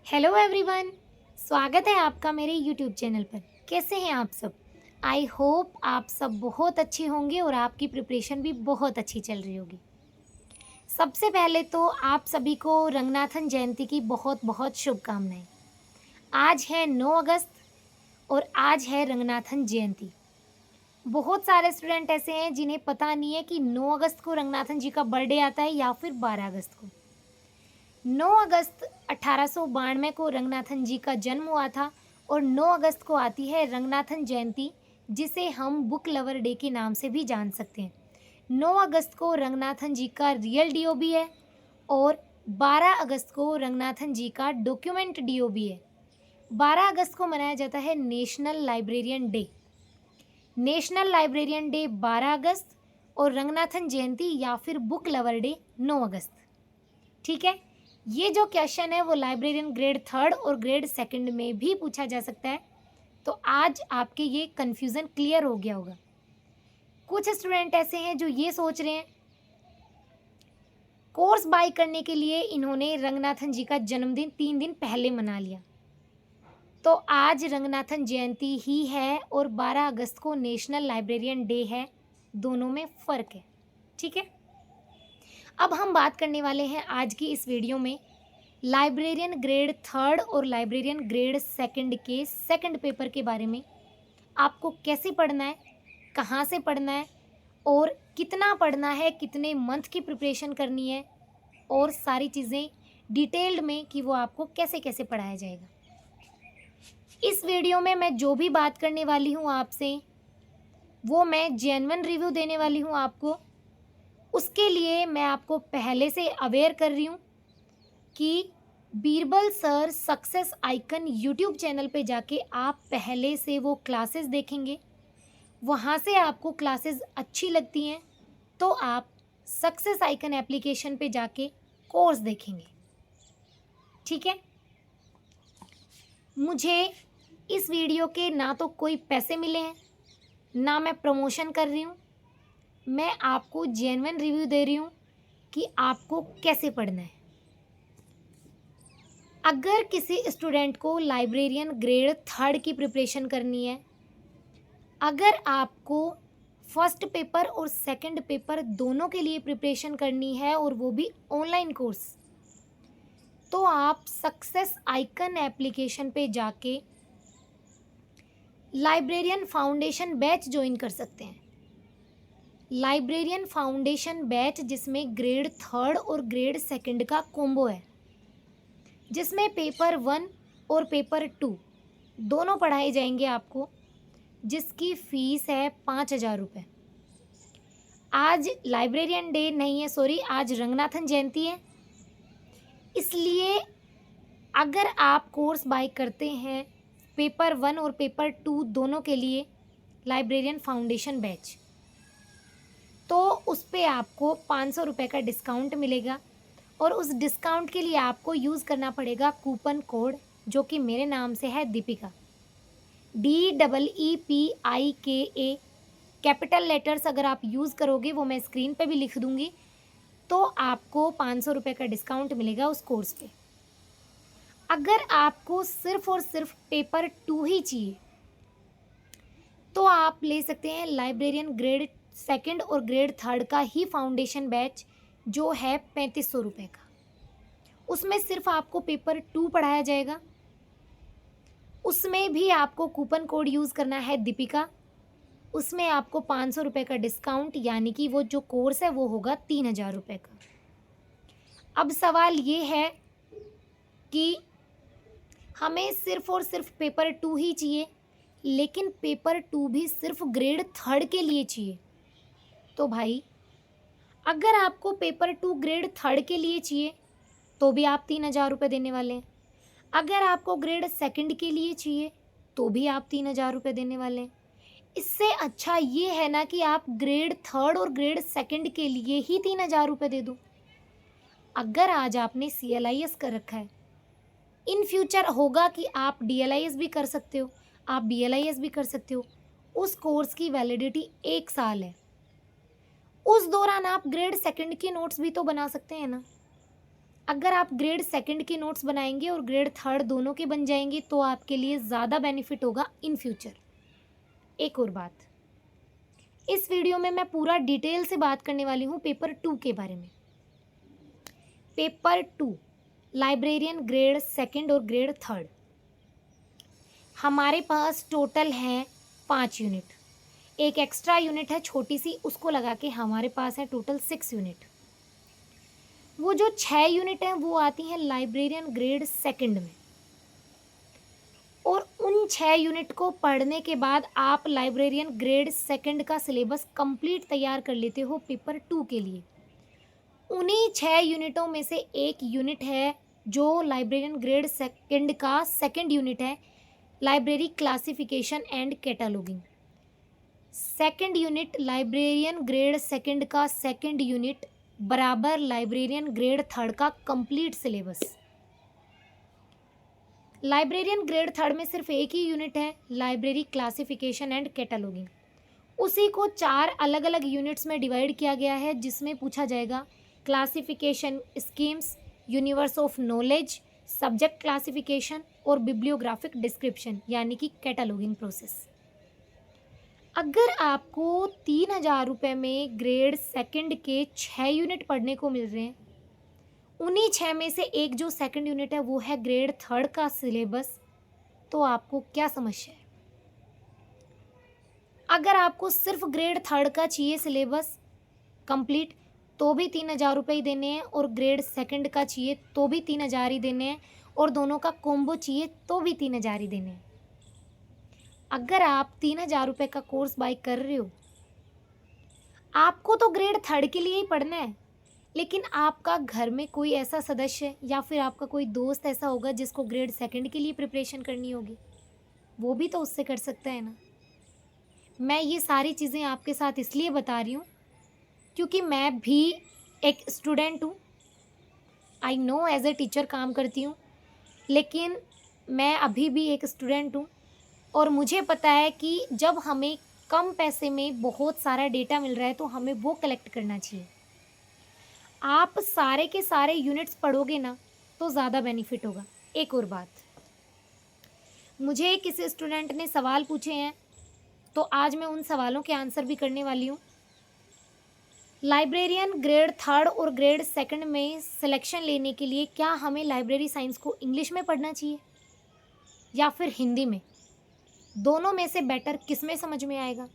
Hello everyone. स्वागत है आपका मेरे यूट्यूब चैनल पर। कैसे हैं आप सब? आई होप आप सब बहुत अच्छे होंगे और आपकी प्रिपरेशन भी बहुत अच्छी चल रही होगी। सबसे पहले तो आप सभी को रंगनाथन जयंती की बहुत बहुत शुभकामनाएं। आज है 9 अगस्त और आज है रंगनाथन जयंती। बहुत सारे स्टूडेंट ऐसे हैं जिन्हें पता नहीं है कि 9 अगस्त को रंगनाथन जी का बर्थडे आता है या फिर 12 अगस्त को। 9 अगस्त 1892 को रंगनाथन जी का जन्म हुआ था और 9 अगस्त को आती है रंगनाथन जयंती, जिसे हम बुक लवर डे के नाम से भी जान सकते हैं। 9 अगस्त को रंगनाथन जी का रियल डीओबी है और 12 अगस्त को रंगनाथन जी का डॉक्यूमेंट डीओबी है। 12 अगस्त को मनाया जाता है national librarian day. National librarian day 12 अगस्त और रंगनाथन जयंती या फिर बुक लवर डे 9 अगस्त। ठीक है, ये जो क्वेश्चन है वो लाइब्रेरियन ग्रेड 3 और ग्रेड 2 में भी पूछा जा सकता है। तो आज आपके ये कन्फ्यूज़न क्लियर हो गया होगा। कुछ स्टूडेंट ऐसे हैं जो ये सोच रहे हैं कोर्स बाय करने के लिए इन्होंने रंगनाथन जी का जन्मदिन 3 दिन पहले मना लिया। तो आज रंगनाथन जयंती ही है और 12 अगस्त को नेशनल लाइब्रेरियन डे है, दोनों में फ़र्क है। ठीक है, अब हम बात करने वाले हैं आज की इस वीडियो में लाइब्रेरियन ग्रेड 3 और लाइब्रेरियन ग्रेड 2 के सेकंड पेपर के बारे में। आपको कैसे पढ़ना है, कहाँ से पढ़ना है और कितना पढ़ना है, कितने मंथ की प्रिपरेशन करनी है और सारी चीज़ें डिटेल्ड में कि वो आपको कैसे कैसे पढ़ाया जाएगा। इस वीडियो में मैं जो भी बात करने वाली हूँ आपसे, वो मैं जेन्युइन रिव्यू देने वाली हूँ आपको। उसके लिए मैं आपको पहले से अवेयर कर रही हूँ कि Birbal sir success icon YouTube channel पे जाके आप पहले से वो क्लासेस देखेंगे। वहाँ से आपको क्लासेस अच्छी लगती हैं तो आप सक्सेस आइकन एप्लीकेशन पे जाके कोर्स देखेंगे। ठीक है, मुझे इस वीडियो के ना तो कोई पैसे मिले हैं, ना मैं प्रमोशन कर रही हूँ। मैं आपको जेन्युइन रिव्यू दे रही हूँ कि आपको कैसे पढ़ना है। अगर किसी स्टूडेंट को लाइब्रेरियन ग्रेड 3 की प्रिपरेशन करनी है, अगर आपको फर्स्ट पेपर और सेकंड पेपर दोनों के लिए प्रिपरेशन करनी है और वो भी ऑनलाइन कोर्स, तो आप सक्सेस आइकन एप्लीकेशन पे जाके लाइब्रेरियन फाउंडेशन बैच ज्वाइन कर सकते हैं। लाइब्रेरियन फाउंडेशन बैच जिसमें ग्रेड 3 और ग्रेड 2 का कॉम्बो है, जिसमें पेपर 1 और पेपर 2 दोनों पढ़ाए जाएंगे आपको, जिसकी फ़ीस है 5,000 रुपये। आज लाइब्रेरियन डे नहीं है, सॉरी, आज रंगनाथन जयंती है, इसलिए अगर आप कोर्स बाय करते हैं पेपर 1 और पेपर 2 दोनों के लिए लाइब्रेरियन फाउंडेशन बैच, तो उस पर आपको 500 रुपये का डिस्काउंट मिलेगा और उस डिस्काउंट के लिए आपको यूज़ करना पड़ेगा कूपन कोड, जो कि मेरे नाम से है दीपिका, DEEPIKA। कैपिटल लेटर्स अगर आप यूज़ करोगे, वो मैं स्क्रीन पे भी लिख दूँगी, तो आपको 500 रुपये का डिस्काउंट मिलेगा उस कोर्स पे। अगर आपको सिर्फ़ और सिर्फ पेपर 2 ही चाहिए तो आप ले सकते हैं लाइब्रेरियन ग्रेड 2 और ग्रेड 3 का ही फाउंडेशन बैच, जो है 3500 रुपये का। उसमें सिर्फ आपको पेपर 2 पढ़ाया जाएगा। उसमें भी आपको कूपन कोड यूज़ करना है दीपिका। उसमें आपको 500 रुपये का डिस्काउंट, यानी कि वो जो कोर्स है वो होगा 3,000 रुपये का। अब सवाल ये है कि हमें सिर्फ और सिर्फ पेपर 2 ही चाहिए, लेकिन पेपर 2 भी सिर्फ ग्रेड 3 के लिए चाहिए। तो भाई, अगर आपको पेपर 2 ग्रेड 3 के लिए चाहिए तो भी आप 3,000 रुपये देने वाले हैं। अगर आपको ग्रेड 2 के लिए चाहिए तो भी आप 3,000 रुपये देने वाले हैं। इससे अच्छा ये है ना कि आप ग्रेड 3 और ग्रेड 2 के लिए ही 3,000 रुपये दे दो। अगर आज आपने CLIS कर रखा है, इन फ्यूचर होगा कि आप DLIS भी कर सकते हो, आप BLIS भी कर सकते हो। उस कोर्स की वैलिडिटी 1 साल है। उस दौरान आप ग्रेड 2 के नोट्स भी तो बना सकते हैं ना। अगर आप ग्रेड सेकंड के नोट्स बनाएंगे और ग्रेड थर्ड दोनों के बन जाएंगे तो आपके लिए ज़्यादा बेनिफिट होगा इन फ्यूचर। एक और बात, इस वीडियो में मैं पूरा डिटेल से बात करने वाली हूँ पेपर 2 के बारे में। पेपर 2 लाइब्रेरियन ग्रेड सेकंड और ग्रेड थर्ड, हमारे पास टोटल है 5 यूनिट। एक एक्स्ट्रा यूनिट है छोटी सी, उसको लगा के हमारे पास है टोटल 6 यूनिट। वो जो 6 यूनिट हैं वो आती हैं लाइब्रेरियन ग्रेड सेकंड में, और उन 6 यूनिट को पढ़ने के बाद आप लाइब्रेरियन ग्रेड सेकंड का सिलेबस कंप्लीट तैयार कर लेते हो पेपर 2 के लिए। उन्हीं 6 यूनिटों में से एक यूनिट है जो लाइब्रेरियन ग्रेड सेकंड का सेकंड यूनिट है, library classification and cataloguing. Second unit librarian grade second का सेकंड यूनिट बराबर लाइब्रेरियन ग्रेड थर्ड का complete syllabus. Librarian grade third में सिर्फ एक ही यूनिट है, लाइब्रेरी क्लासिफिकेशन एंड कैटलॉगिंग। उसी को 4 अलग अलग यूनिट्स में डिवाइड किया गया है, जिसमें पूछा जाएगा classification schemes, universe of knowledge, subject classification और बिब्लियोग्राफिक डिस्क्रिप्शन, यानी कि कैटलॉगिंग प्रोसेस। अगर आपको 3,000 रुपये में ग्रेड सेकंड के 6 यूनिट पढ़ने को मिल रहे हैं, उन्हीं 6 में से एक जो सेकंड यूनिट है वो है ग्रेड थर्ड का सिलेबस, तो आपको क्या समस्या है? अगर आपको सिर्फ ग्रेड थर्ड का चाहिए सिलेबस कंप्लीट तो भी 3,000 रुपये ही देने हैं, और ग्रेड सेकंड का चाहिए तो भी 3,000 ही देने हैं, और दोनों का कॉम्बो चाहिए तो भी 3,000 ही देने हैं। अगर आप 3,000 रुपये का कोर्स बाय कर रहे हो, आपको तो ग्रेड थर्ड के लिए ही पढ़ना है, लेकिन आपका घर में कोई ऐसा सदस्य या फिर आपका कोई दोस्त ऐसा होगा जिसको ग्रेड सेकंड के लिए प्रिपरेशन करनी होगी, वो भी तो उससे कर सकता है ना। मैं ये सारी चीज़ें आपके साथ इसलिए बता रही हूँ क्योंकि मैं भी एक स्टूडेंट हूँ। I know as a teacher काम करती हूँ, लेकिन मैं अभी भी एक स्टूडेंट हूँ, और मुझे पता है कि जब हमें कम पैसे में बहुत सारा डेटा मिल रहा है तो हमें वो कलेक्ट करना चाहिए। आप सारे के सारे यूनिट्स पढ़ोगे ना तो ज़्यादा बेनिफिट होगा। एक और बात, मुझे किसी स्टूडेंट ने सवाल पूछे हैं तो आज मैं उन सवालों के आंसर भी करने वाली हूँ। लाइब्रेरियन ग्रेड थर्ड और ग्रेड सेकंड में सिलेक्शन लेने के लिए क्या हमें लाइब्रेरी साइंस को इंग्लिश में पढ़ना चाहिए या फिर हिंदी में? दोनों में से बेटर किस में समझ में आएगा?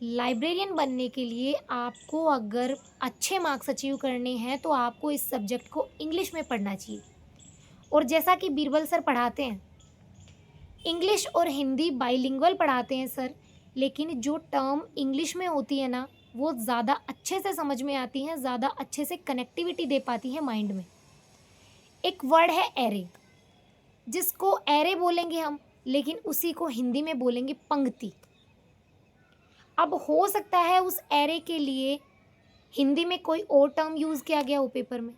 लाइब्रेरियन बनने के लिए आपको अगर अच्छे मार्क्स अचीव करने हैं तो आपको इस सब्जेक्ट को इंग्लिश में पढ़ना चाहिए। और जैसा कि बीरबल सर पढ़ाते हैं, इंग्लिश और हिंदी बाइलिंगुअल पढ़ाते हैं सर, लेकिन जो टर्म इंग्लिश में होती है ना वो ज़्यादा अच्छे से समझ में आती हैं, ज़्यादा अच्छे से कनेक्टिविटी दे पाती है माइंड में। एक वर्ड है एरे, जिसको एरे बोलेंगे हम, लेकिन उसी को हिंदी में बोलेंगे पंक्ति। अब हो सकता है उस एरे के लिए हिंदी में कोई और टर्म यूज़ किया गया हो पेपर में।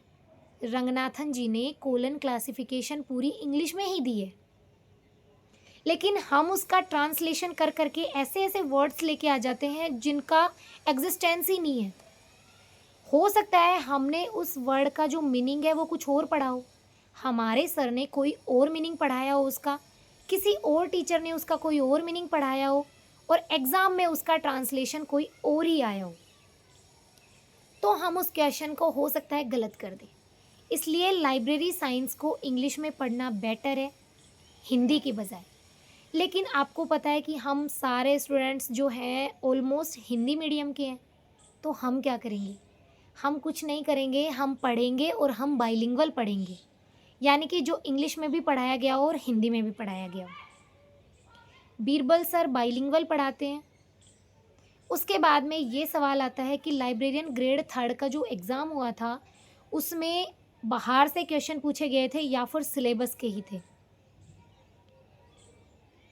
रंगनाथन जी ने कोलन क्लासिफिकेशन पूरी इंग्लिश में ही दी है, लेकिन हम उसका ट्रांसलेशन कर करके ऐसे ऐसे वर्ड्स लेके आ जाते हैं जिनका एग्जिस्टेंस ही नहीं है। हो सकता है हमने उस वर्ड का जो मीनिंग है वो कुछ और पढ़ा हो, हमारे सर ने कोई और मीनिंग पढ़ाया हो उसका, किसी और टीचर ने उसका कोई और मीनिंग पढ़ाया हो, और एग्ज़ाम में उसका ट्रांसलेशन कोई और ही आया हो, तो हम उस क्वेश्चन को हो सकता है गलत कर दें। इसलिए लाइब्रेरी साइंस को इंग्लिश में पढ़ना बेटर है हिंदी के बजाय। लेकिन आपको पता है कि हम सारे स्टूडेंट्स जो हैं ऑलमोस्ट हिंदी मीडियम के हैं, तो हम क्या करेंगे? हम कुछ नहीं करेंगे, हम पढ़ेंगे और हम बाइलिंगुअल पढ़ेंगे, यानी कि जो इंग्लिश में भी पढ़ाया गया हो और हिंदी में भी पढ़ाया गया हो। बीरबल सर बाइलिंगुअल पढ़ाते हैं। उसके बाद में ये सवाल आता है कि लाइब्रेरियन ग्रेड थर्ड का जो एग्ज़ाम हुआ था उसमें बाहर से क्वेश्चन पूछे गए थे या फिर सिलेबस के ही थे?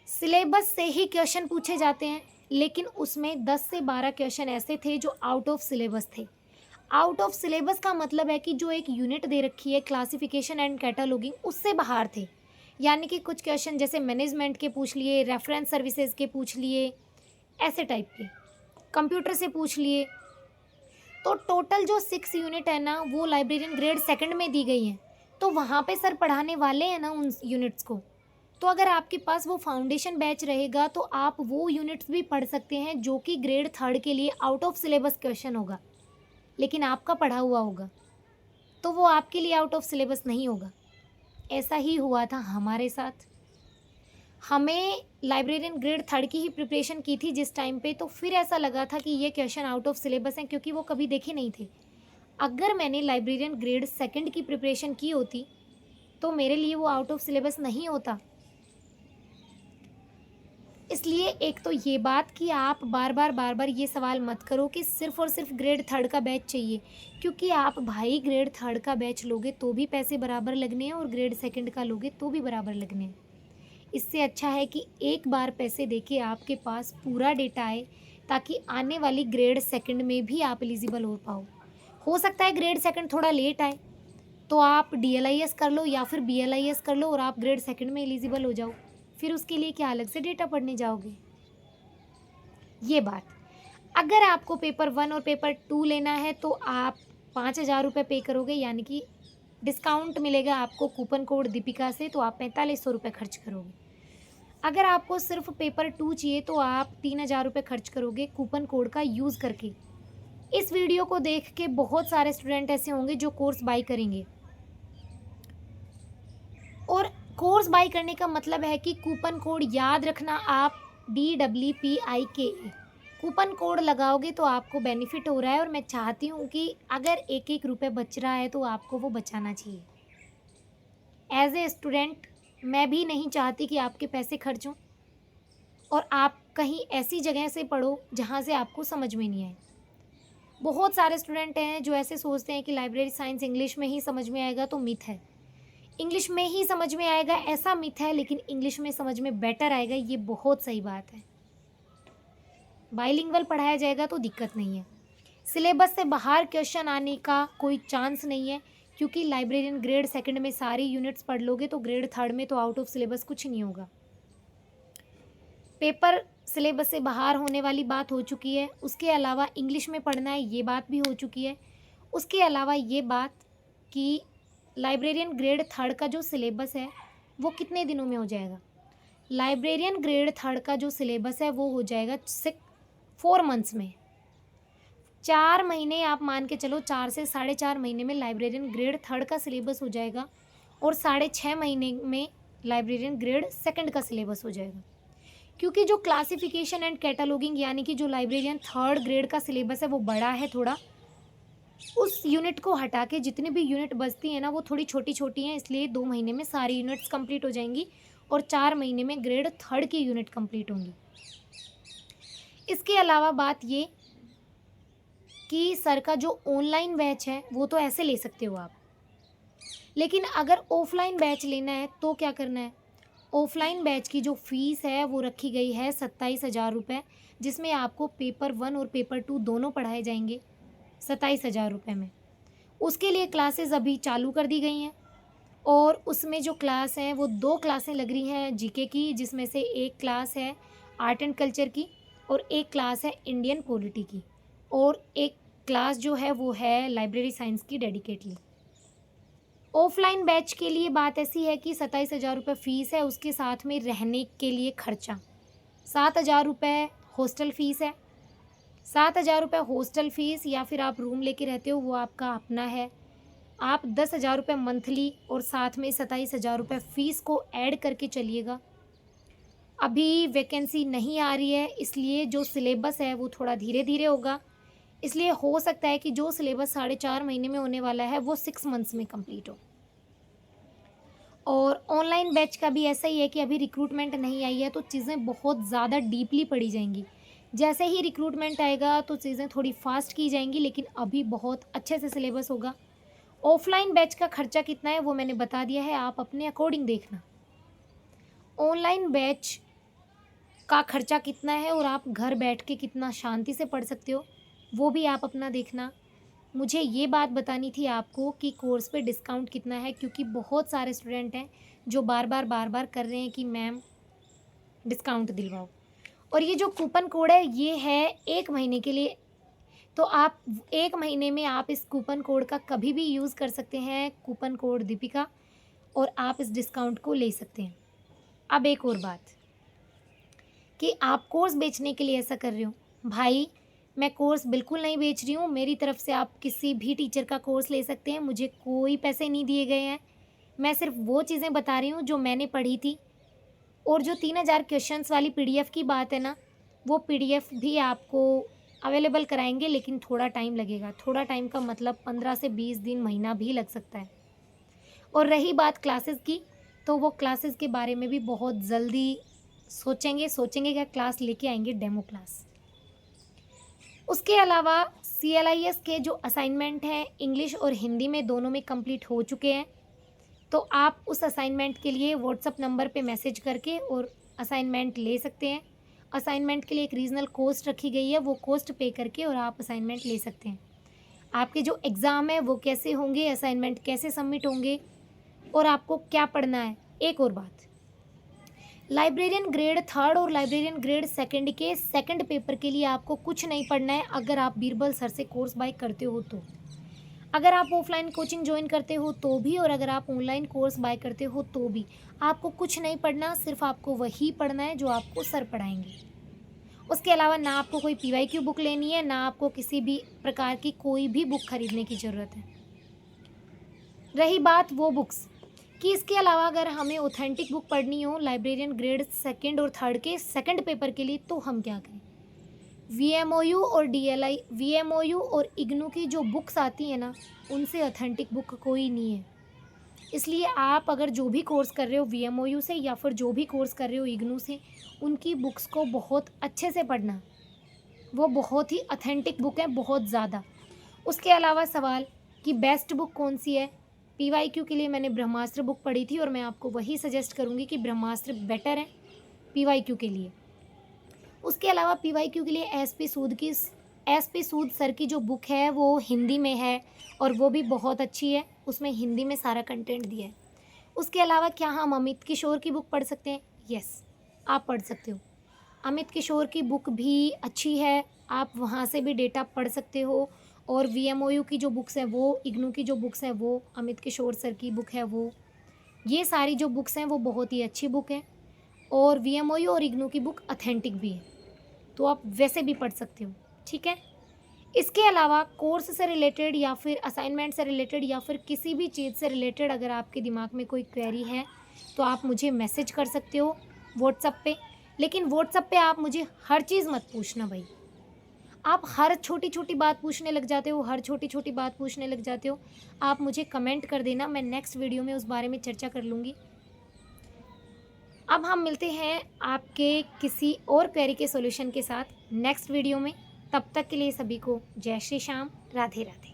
सिलेबस से ही क्वेश्चन पूछे जाते हैं, लेकिन उसमें 10 से 12 क्वेश्चन ऐसे थे जो आउट ऑफ सिलेबस थे। आउट ऑफ सिलेबस का मतलब है कि जो एक यूनिट दे रखी है क्लासिफिकेशन एंड कैटलॉगिंग, उससे बाहर थे। यानी कि कुछ क्वेश्चन जैसे मैनेजमेंट के पूछ लिए, रेफरेंस सर्विसेज के पूछ लिए, ऐसे टाइप के, कंप्यूटर से पूछ लिए। तो टोटल जो 6 यूनिट है ना वो लाइब्रेरियन ग्रेड सेकंड में दी गई हैं, तो वहाँ पे सर पढ़ाने वाले हैं ना उन यूनिट्स को। तो अगर आपके पास वो फाउंडेशन बैच रहेगा तो आप वो यूनिट्स भी पढ़ सकते हैं जो कि ग्रेड थर्ड के लिए आउट ऑफ सिलेबस क्वेश्चन होगा, लेकिन आपका पढ़ा हुआ होगा, तो वो आपके लिए आउट ऑफ सिलेबस नहीं होगा। ऐसा ही हुआ था हमारे साथ। हमें लाइब्रेरियन ग्रेड थर्ड की ही प्रिपरेशन की थी जिस टाइम पे, तो फिर ऐसा लगा था कि ये क्वेश्चन आउट ऑफ सिलेबस हैं क्योंकि वो कभी देखे नहीं थे। अगर मैंने लाइब्रेरियन ग्रेड सेकंड की प्रिपरेशन की होती तो मेरे लिए वो आउट ऑफ सिलेबस नहीं होता। इसलिए एक तो ये बात कि आप बार बार ये सवाल मत करो कि सिर्फ़ और सिर्फ ग्रेड थर्ड का बैच चाहिए, क्योंकि आप भाई ग्रेड थर्ड का बैच लोगे तो भी पैसे बराबर लगने हैं और ग्रेड सेकंड का लोगे तो भी बराबर लगने हैं। इससे अच्छा है कि एक बार पैसे देके आपके पास पूरा डेटा आए, ताकि आने वाली ग्रेड सेकंड में भी आप एलिजिबल हो पाओ। हो सकता है ग्रेड सेकंड थोड़ा लेट आए, तो आप डीएलआईएस कर लो या फिर बीएलआईएस कर लो और आप ग्रेड सेकंड में एलिजिबल हो जाओ। फिर उसके लिए क्या अलग से डेटा पढ़ने जाओगे? ये बात। अगर आपको पेपर 1 और पेपर 2 लेना है तो आप 5,000 रुपये पे करोगे, यानी कि डिस्काउंट मिलेगा आपको कूपन कोड दीपिका से, तो आप 4,500 रुपये खर्च करोगे। अगर आपको सिर्फ पेपर 2 चाहिए तो आप 3,000 रुपये खर्च करोगे कूपन कोड का यूज़ करके। इस वीडियो को देख के बहुत सारे स्टूडेंट ऐसे होंगे जो कोर्स बाई करेंगे, और कोर्स बाई करने का मतलब है कि कूपन कोड याद रखना, आप DWPIKA कूपन कोड लगाओगे तो आपको बेनिफिट हो रहा है, और मैं चाहती हूँ कि अगर एक एक रुपये बच रहा है तो आपको वो बचाना चाहिए। एज ए स्टूडेंट मैं भी नहीं चाहती कि आपके पैसे खर्च हों और आप कहीं ऐसी जगह से पढ़ो जहाँ से आपको समझ में नहीं आए। बहुत सारे स्टूडेंट हैं जो ऐसे सोचते हैं कि लाइब्रेरी साइंस इंग्लिश में ही समझ में आएगा, तो मिथ है। इंग्लिश में ही समझ में आएगा ऐसा मिथ है, लेकिन इंग्लिश में समझ में बेटर आएगा ये बहुत सही बात है। बाइलिंगुअल पढ़ाया जाएगा तो दिक्कत नहीं है। सिलेबस से बाहर क्वेश्चन आने का कोई चांस नहीं है, क्योंकि लाइब्रेरियन ग्रेड सेकंड में सारी यूनिट्स पढ़ लोगे तो ग्रेड थर्ड में तो आउट ऑफ सिलेबस कुछ नहीं होगा। पेपर सिलेबस से बाहर होने वाली बात हो चुकी है। उसके अलावा इंग्लिश में पढ़ना है, ये बात भी हो चुकी है। उसके अलावा ये बात कि लाइब्रेरियन ग्रेड थर्ड का जो सिलेबस है वो कितने दिनों में हो जाएगा। लाइब्रेरियन ग्रेड थर्ड का जो सिलेबस है वो हो जाएगा 4 मंथ्स में। 4 महीने आप मान के चलो, 4 से 4.5 महीने में लाइब्रेरियन ग्रेड थर्ड का सिलेबस हो जाएगा और 6.5 महीने में लाइब्रेरियन ग्रेड सेकंड का सिलेबस हो जाएगा। क्योंकि जो क्लासिफिकेशन एंड कैटलॉगिंग यानी कि जो लाइब्रेरियन थर्ड ग्रेड का सिलेबस है वो बड़ा है थोड़ा, उस यूनिट को हटा के जितनी भी यूनिट बचती हैं ना वो थोड़ी छोटी छोटी हैं, इसलिए 2 महीने में सारी यूनिट्स कंप्लीट हो जाएंगी और 4 महीने में ग्रेड थर्ड की यूनिट कंप्लीट होंगी। इसके अलावा बात ये कि सर का जो ऑनलाइन बैच है वो तो ऐसे ले सकते हो आप, लेकिन अगर ऑफलाइन बैच लेना है तो क्या करना है। ऑफलाइन बैच की जो फ़ीस है वो रखी गई है 27,000 रुपये, जिसमें आपको पेपर 1 और पेपर 2 दोनों पढ़ाए जाएंगे 27,000 रुपये में। उसके लिए क्लासेस अभी चालू कर दी गई हैं और उसमें जो क्लास हैं वो 2 क्लासें लग रही हैं जीके की, जिसमें से एक क्लास है आर्ट एंड कल्चर की और एक क्लास है इंडियन पॉलिटी की, और एक क्लास जो है वो है लाइब्रेरी साइंस की डेडिकेटली। ऑफलाइन बैच के लिए बात ऐसी है कि 27,000 रुपये फ़ीस है, उसके साथ में रहने के लिए खर्चा 7,000 रुपये हॉस्टल फ़ीस है। 7,000 रुपये हॉस्टल फ़ीस या फिर आप रूम लेके रहते हो वो आपका अपना है। आप 10,000 रुपये मंथली और साथ में 27,000 रुपये फ़ीस को ऐड करके चलिएगा। अभी वैकेंसी नहीं आ रही है, इसलिए जो सिलेबस है वो थोड़ा धीरे धीरे होगा। इसलिए हो सकता है कि जो सिलेबस 4.5 महीने में होने वाला है वो 6 मंथ्स में कंप्लीट हो। और ऑनलाइन बैच का भी ऐसा ही है कि अभी रिक्रूटमेंट नहीं आई है तो चीज़ें बहुत ज़्यादा डीपली पढ़ी जाएंगी। जैसे ही रिक्रूटमेंट आएगा तो चीज़ें थोड़ी फास्ट की जाएंगी, लेकिन अभी बहुत अच्छे से सिलेबस होगा। ऑफलाइन बैच का खर्चा कितना है वो मैंने बता दिया है, आप अपने अकॉर्डिंग देखना। ऑनलाइन बैच का खर्चा कितना है और आप घर बैठ के कितना शांति से पढ़ सकते हो वो भी आप अपना देखना। मुझे ये बात बतानी थी आपको कि कोर्स पे डिस्काउंट कितना है, क्योंकि बहुत सारे स्टूडेंट हैं जो बार बार कर रहे हैं कि मैम डिस्काउंट दिलवाओ। और ये जो कूपन कोड है ये है 1 महीने के लिए, तो आप 1 महीने में आप इस कूपन कोड का कभी भी यूज़ कर सकते हैं, कूपन कोड दीपिका, और आप इस डिस्काउंट को ले सकते हैं। अब एक और बात कि आप कोर्स बेचने के लिए ऐसा कर रहे हो। भाई, मैं कोर्स बिल्कुल नहीं बेच रही हूँ, मेरी तरफ से आप किसी भी टीचर का कोर्स ले सकते हैं, मुझे कोई पैसे नहीं दिए गए हैं। मैं सिर्फ वो चीज़ें बता रही हूँ जो मैंने पढ़ी थी। और जो 3000 क्वेश्चंस वाली पीडीएफ की बात है ना, वो पीडीएफ भी आपको अवेलेबल कराएंगे, लेकिन थोड़ा टाइम लगेगा। थोड़ा टाइम का मतलब 15 से 20 दिन, महीना भी लग सकता है। और रही बात क्लासेस की, तो वो क्लासेस के बारे में भी बहुत जल्दी सोचेंगे क्या क्लास लेके आएंगे, डेमो क्लास। उसके अलावा CLIS के जो असाइनमेंट हैं इंग्लिश और हिंदी में दोनों में कंप्लीट हो चुके हैं। तो आप उस असाइनमेंट के लिए व्हाट्सअप नंबर पे मैसेज करके और असाइनमेंट ले सकते हैं। असाइनमेंट के लिए एक रीजनल कॉस्ट रखी गई है, वो कॉस्ट पे करके और आप असाइनमेंट ले सकते हैं। आपके जो एग्ज़ाम है वो कैसे होंगे, असाइनमेंट कैसे सबमिट होंगे और आपको क्या पढ़ना है। एक और बात, लाइब्रेरियन ग्रेड 3 और लाइब्रेरियन ग्रेड 2 के सेकंड पेपर के लिए आपको कुछ नहीं पढ़ना है, अगर आप बीरबल सर से कोर्स बाय करते हो तो। अगर आप ऑफलाइन कोचिंग ज्वाइन करते हो तो भी, और अगर आप ऑनलाइन कोर्स बाय करते हो तो भी, आपको कुछ नहीं पढ़ना, सिर्फ आपको वही पढ़ना है जो आपको सर पढ़ाएंगे। उसके अलावा ना आपको कोई PYQ बुक लेनी है, ना आपको किसी भी प्रकार की कोई भी बुक खरीदने की ज़रूरत है। रही बात वो बुक्स कि इसके अलावा अगर हमें ऑथेंटिक बुक पढ़नी हो लाइब्रेरियन ग्रेड 2 और 3 के सेकंड पेपर के लिए, तो हम क्या करें। VMOU और DLI, VMOU और IGNOU की जो बुक्स आती हैं ना, उनसे ऑथेंटिक बुक कोई नहीं है। इसलिए आप अगर जो भी कोर्स कर रहे हो VMOU से, या फिर जो भी कोर्स कर रहे हो IGNOU से, उनकी बुक्स को बहुत अच्छे से पढ़ना। वो बहुत ही ऑथेंटिक बुक है, बहुत ज़्यादा। उसके अलावा सवाल कि बेस्ट बुक कौन सी है, PYQ के लिए मैंने ब्रह्मास्त्र बुक पढ़ी थी और मैं आपको वही सजेस्ट करूँगी कि ब्रह्मास्त्र बेटर है PYQ के लिए। उसके अलावा PYQ के लिए SP सूद सर की जो बुक है वो हिंदी में है और वो भी बहुत अच्छी है, उसमें हिंदी में सारा कंटेंट दिया है। उसके अलावा क्या हम अमित किशोर की बुक पढ़ सकते हैं? यस, आप पढ़ सकते हो। अमित किशोर की बुक भी अच्छी है, आप वहाँ से भी डेटा पढ़ सकते हो। और VMOU की जो बुक्स हैं वो, IGNOU की जो बुक्स हैं वो, अमित किशोर सर की बुक है वो, ये सारी जो बुक्स हैं वो बहुत ही अच्छी बुक है। और VMOU और IGNOU की बुक ऑथेंटिक भी है, तो आप वैसे भी पढ़ सकते हो। ठीक है। इसके अलावा कोर्स से रिलेटेड या फिर असाइनमेंट से रिलेटेड या फिर किसी भी चीज़ से रिलेटेड अगर आपके दिमाग में कोई क्वेरी है तो आप मुझे मैसेज कर सकते हो व्हाट्सएप पे। लेकिन व्हाट्सएप पे आप मुझे हर चीज़ मत पूछना भाई। आप हर छोटी छोटी बात पूछने लग जाते हो, हर छोटी छोटी बात पूछने लग जाते हो। आप मुझे कमेंट कर देना, मैं नेक्स्ट वीडियो में उस बारे में चर्चा कर लूँगी। अब हम मिलते हैं आपके किसी और क्वेरी के सॉल्यूशन के साथ नेक्स्ट वीडियो में। तब तक के लिए सभी को जय श्री श्याम, राधे राधे।